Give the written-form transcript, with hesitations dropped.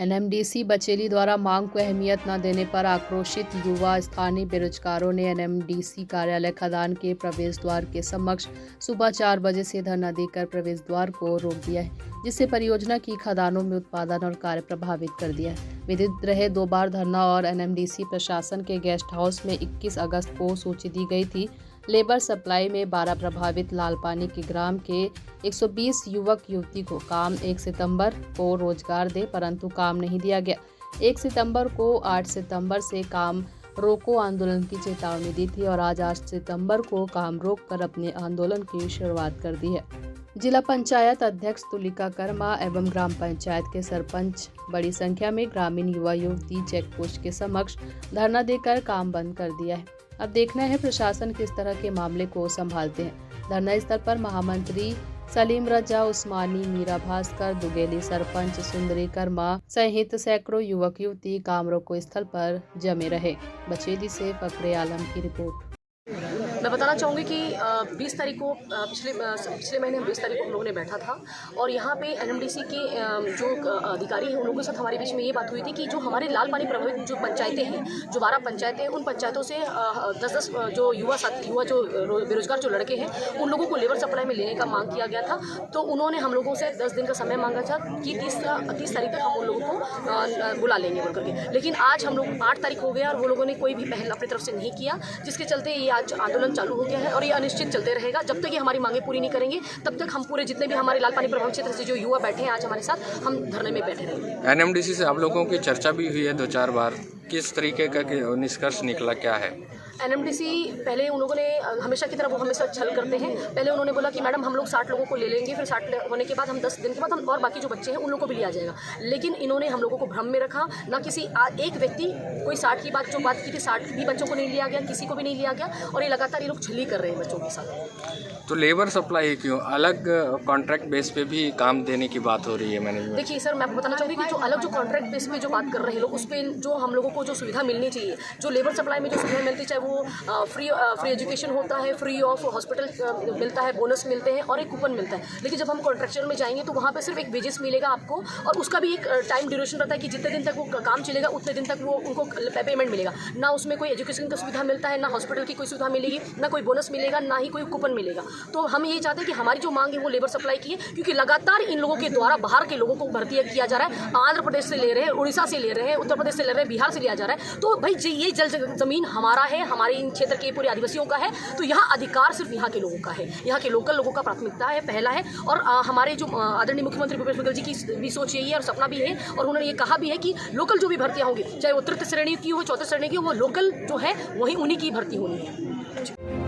NMDC Bacheli द्वारा मांग को अहमियत न देने पर आक्रोशित युवा स्थानीय बेरोजगारों ने एनएमडीसी कार्यालय खदान के प्रवेश द्वार के समक्ष सुबह 4 बजे से धरना देकर प्रवेश द्वार को रोक दिया है, जिससे परियोजना की खदानों में उत्पादन और कार्य प्रभावित कर दिया है। विदित रहे 2 बार धरना और एनएमडीसी प्रशासन के गेस्ट हाउस में 21 अगस्त को सूची दी गई थी। लेबर सप्लाई में 12 प्रभावित लालपानी के ग्राम के 120 युवक युवती को काम 1 सितंबर को रोजगार दे, परंतु काम नहीं दिया गया। 1 सितंबर को 8 सितंबर से काम रोको आंदोलन की चेतावनी दी थी और आज 8 सितंबर को काम रोक कर अपने आंदोलन की शुरुआत कर दी है। जिला पंचायत अध्यक्ष तुलिका कर्मा एवं ग्राम पंचायत के सरपंच बड़ी संख्या में ग्रामीण युवा युवती चेक पोस्ट के समक्ष धरना देकर काम बंद कर दिया है। अब देखना है प्रशासन किस तरह के मामले को संभालते हैं। धरना स्थल पर महामंत्री सलीम रजा उस्मानी, मीरा भास्कर, दुगेली सरपंच सुंदरी कर्मा सहित सैकड़ों युवक युवती काम रोको स्थल पर जमे रहे। बचेली से फकरे आलम की रिपोर्ट। मैं बताना चाहूँगी कि 20 तारीख को पिछले महीने 20 तारीख को हम लोगों ने बैठा था और यहाँ पे एनएमडीसी के जो अधिकारी हैं उन लोगों के साथ हमारे बीच में ये बात हुई थी कि जो हमारे लाल पानी प्रभावित जो पंचायतें हैं, जो 12 पंचायतें हैं, उन पंचायतों से 10-10 जो युवा जो बेरोजगार जो लड़के हैं उन लोगों को लेबर सप्लाई में लेने का मांग किया गया था। तो उन्होंने हम लोगों से 10 दिन का समय मांगा था कि 30 तारीख तक हम उन लोगों को बुला लेंगे बोल करके। लेकिन आज हम लोग 8 तारीख हो गया और वो लोगों ने कोई भी पहल अपनी तरफ से नहीं किया, जिसके चलते ये आज आंदोलन चालू हो गया है और ये अनिश्चित चलते रहेगा। जब तक ये हमारी मांगे पूरी नहीं करेंगे तब तक हम पूरे जितने भी हमारे लाल पानी प्रभावित क्षेत्र से जो युवा बैठे हैं आज हमारे साथ, हम धरने में बैठे रहेंगे। एनएमडीसी से आप लोगों की चर्चा भी हुई है 2-4 बार, किस तरीके का निष्कर्ष निकला, क्या है? एनएमडीसी पहले उन लोगों ने हमेशा की तरह वो हमेशा छल करते हैं। पहले उन्होंने बोला कि मैडम हम लोग 60 लोगों को ले लेंगे, फिर 60 होने के बाद हम 10 दिन के बाद हम और बाकी जो बच्चे हैं उन लोगों को भी लिया जाएगा। लेकिन इन्होंने हम लोगों को भ्रम में रखा। ना किसी एक व्यक्ति कोई 60 की बात की थी, 60 भी बच्चों को नहीं लिया गया, किसी को भी नहीं लिया गया और ये लगातार ये लोग छली कर रहे हैं बच्चों के साथ। तो लेबर सप्लाई क्यों अलग कॉन्ट्रैक्ट बेस पे भी काम देने की बात हो रही है? मैंने देखिए सर, मैं आपको बताना चाहूँगी कि जो अलग जो कॉन्ट्रैक्ट बेस पे जो बात कर रहे हैं लोग, उस पर जो हम लोगों को जो सुविधा मिलनी चाहिए, जो लेबर सप्लाई में जो सुविधा मिलती है, चाहे वो फ्री एजुकेशन होता है, फ्री ऑफ हॉस्पिटल मिलता है, बोनस मिलते हैं और एक कूपन मिलता है। लेकिन जब हम कॉन्ट्रैक्चुअल में जाएंगे तो वहाँ पे सिर्फ एक वेजेस मिलेगा आपको और उसका भी एक टाइम ड्यूरेशन रहता है कि जितने दिन तक वो काम चलेगा उतने दिन तक वो उनको पेमेंट मिलेगा। ना उसमें कोई एजुकेशन की सुविधा मिलता है, ना हॉस्पिटल की कोई सुविधा मिलेगी, ना कोई बोनस मिलेगा, ना ही कोई कूपन मिलेगा। तो हम यही चाहते हैं कि हमारी जो मांग है वो लेबर सप्लाई की है, क्योंकि लगातार इन लोगों के द्वारा बाहर के लोगों को भर्ती किया जा रहा है। आंध्र प्रदेश से ले रहे हैं, उड़ीसा से ले रहे हैं, उत्तर प्रदेश से ले रहे हैं, बिहार से लिया जा रहा है। तो भाई ये जमीन हमारा है, हमारे इन क्षेत्र के पूरे आदिवासियों का है, तो यहाँ अधिकार सिर्फ यहाँ के लोगों का है, यहाँ के लोकल लोगों का प्राथमिकता है, पहला है। और हमारे जो आदरणीय मुख्यमंत्री भूपेश बघेल जी की भी सोच यही है और सपना भी है और उन्होंने ये कहा भी है कि लोकल जो भी भर्तियाँ होंगी, चाहे वो तृतीय श्रेणी की हो, चौथी श्रेणी की हो, वो लोकल जो है वही उन्हीं की भर्ती होनी है।